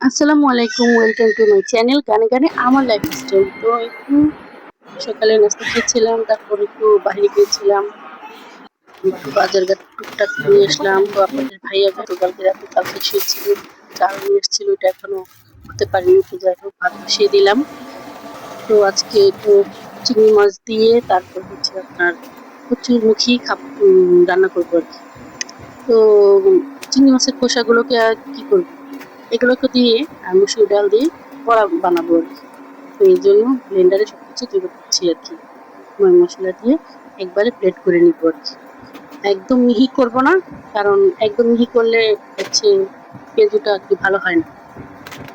আসসালামু আলাইকুম, welcome to my channel গানে গানে আমার লাইফস্টাইল। তো একটু সকালে নাস্তা খেয়েছিলাম, তারপর একটু বাইরে গিয়েছিলাম, একটু বাজারঘাট টুকটাক নিয়ে আসলাম। তো আপনাদের ভাইয়া গতকালকে রাতে কালকে এসেছিল, চাল নিয়ে এসেছিল, এটা এখনো করতে পারিনি। তো যাই হোক, ভাত বসিয়ে দিলাম। তো আজকে একটু চিংড়ি মাছ দিয়ে তারপর হচ্ছে আপনার কচুরমুখী রান্না করবো আর কি। তো চিংড়ি মাছের খোসাগুলোকে আর কি করবো, এগুলোকে দিয়ে মুসুর ডাল দিয়ে বড়া বানাবো আর কি। তো এই জন্য ব্লেন্ডারে সবকিছু জোগাড় করছি আর কি। মশলা দিয়ে একবারে প্লেট করে নিবো আর কি। একদম মিহি করব না, কারণ একদম মিহি করলে হচ্ছে পেঁয়াজুটা আর কি ভালো হয় না।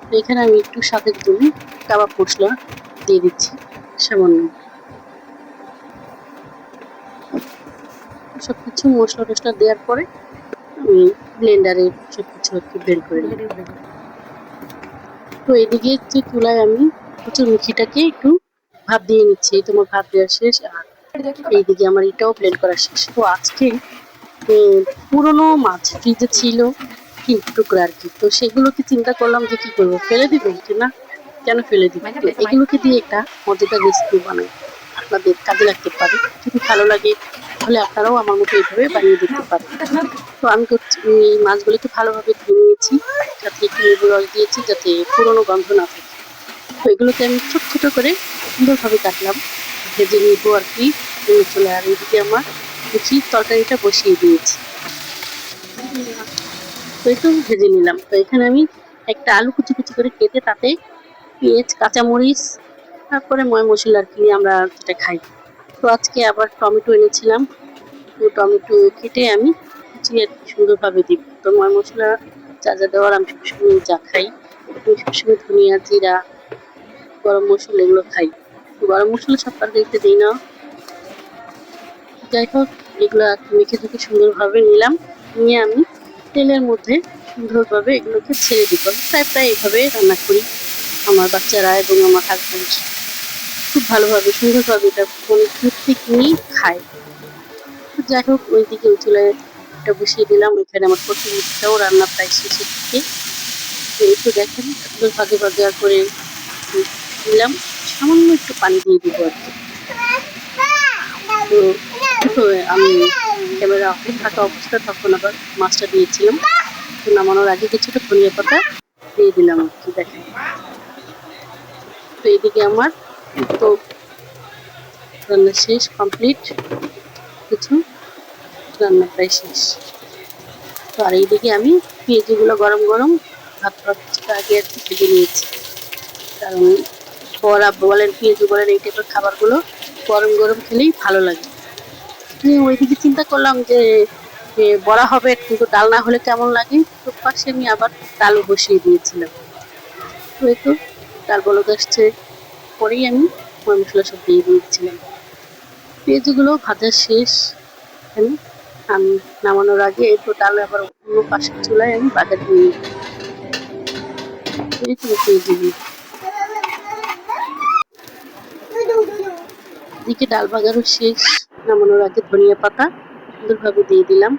তো এখানে আমি একটু স্বাদের জন্য কাবাব মশলা দিয়ে দিচ্ছি সামান্য। সবকিছু মশলা টসলা দেওয়ার পরে আমি ব্লেন্ডারে সবকিছু আর কি ব্লেন্ড করে নেব। তো এদিকে যে চুলায় আমি কচুরমুখীটাকে একটু ভাপ দিয়ে নিচ্ছি। তোমার ভাপ দেওয়া শেষ, আর এইদিকে আমার এটাও ব্লেন্ড করা শেষ। তো আজকে পুরনো মাছ ফ্রিজে ছিল 3 টুকরা আর কি। তো সেগুলোকে চিন্তা করলাম যে কি করবো, ফেলে দিব যে না, কেন ফেলে দিব। তো এগুলোকে দিয়ে একটা মজাদার রেসিপি বানাই, আপনাদের কাজে লাগতে পারে। যদি ভালো লাগে তাহলে আপনারাও আমার মতো এইভাবে বানিয়ে দেখতে পারেন। তো আমি এই মাছগুলোকে ভালোভাবে ধুয়ে নিয়েছি, সাথে একটু লেবু রস দিয়েছি যাতে পুরনো গন্ধ না থাকে। তো এগুলোকে আমি ছোট ছোট করে সুন্দরভাবে কাটলাম, ভেজে নিব আর কি চলে। আর এদিকে আমার লুচির তরকারিটা বসিয়ে দিয়েছি, তো একটু ভেজে নিলাম। তো এখানে আমি একটা আলু কুচি কুচি করে কেটে তাতে পেঁয়াজ, কাঁচামরিচ, তারপরে ময় মশলা আর কি আমরা যেটা খাই। তো আজকে আবার টমেটো এনেছিলাম, তো টমেটো কেটে আমি কুচিয়ে সুন্দরভাবে দিব। তো ময় মশলা যা যা দেওয়ার আমি সবসময় যা খাই, আমি সবসময় ধনিয়া, জিরা, গরম মশলা এগুলো খাই। গরম মশলা সব তরকারিতে দিই না। যাই হোক, এগুলো মেখে ঢুকে সুন্দরভাবে নিলাম, নিয়ে আমি তেলের মধ্যে সুন্দরভাবে এগুলোকে ছেড়ে দিব। প্রায় প্রায় এইভাবে রান্না করি। আমার বাচ্চারা এবং আমার হাজব্যান্ড খুব ভালোভাবে সুন্দরভাবে এটা অনেক তৃপ্তি নিয়ে খায়। তো যাই হোক, ওইদিকে ওই চুলায় এটা বসিয়ে দিলাম। এখানে আমার কচুরমুখিটাও রান্না প্রায় শেষের দিকে। তো একটু দেখেন সুন্দর ভাগে ভাগে করে দিলাম, সামান্য একটু পানি দিয়ে দিব আর কি। তো আমি ক্যামেরা অফ থাকা অবস্থা তখন আবার মাছটা দিয়েছিলাম। তো নামানোর আগে কিছুটা ধনিয়া পাতা দিয়ে দিলাম আর কি। দেখেন, তো এইদিকে আমার তো রান্না শেষ, কমপ্লিট, কিছু রান্না প্রায় শেষ। তো আর এইদিকে আমি পেঁয়াজগুলো গরম গরম ভাত কিছুটা আগে আর কি ভেজে নিয়েছি, কারণ বড়া বলেন পেঁয়াজু বলেন এই টাইপের খাবারগুলো গরম গরম খেলেই ভালো লাগে। ওইদিকে চিন্তা করলাম যে বড়া হবে, কিন্তু ডাল না হলে কেমন লাগে। তো পাশে আমি আবার ডালও বসিয়ে দিয়েছিলাম। তো এই তো ডাল বলক আসছে, পরেই আমি ময় মশলা সব দিয়ে দিয়েছিলাম। পেঁয়াজগুলো ভাজা শেষ। আমি নামানোর আগে এই তো ডাল আবার অন্য পাশের চুলায় আমি বাগার দিয়ে এই তো পেঁয়াজগুলো এদিকে ডাল বাগারও শেষ। নামানোর আগে ধনিয়া পাতা সুন্দরভাবে দিয়ে দিলাম।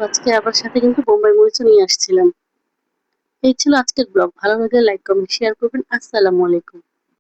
আজকে আবার সাথে কিন্তু বোম্বাই মরিচও নিয়ে আসছিলাম। এই ছিল আজকের ব্লগ। ভালো লাগলে লাইক, কমেন্ট, শেয়ার করবেন। আসসালামু আলাইকুম।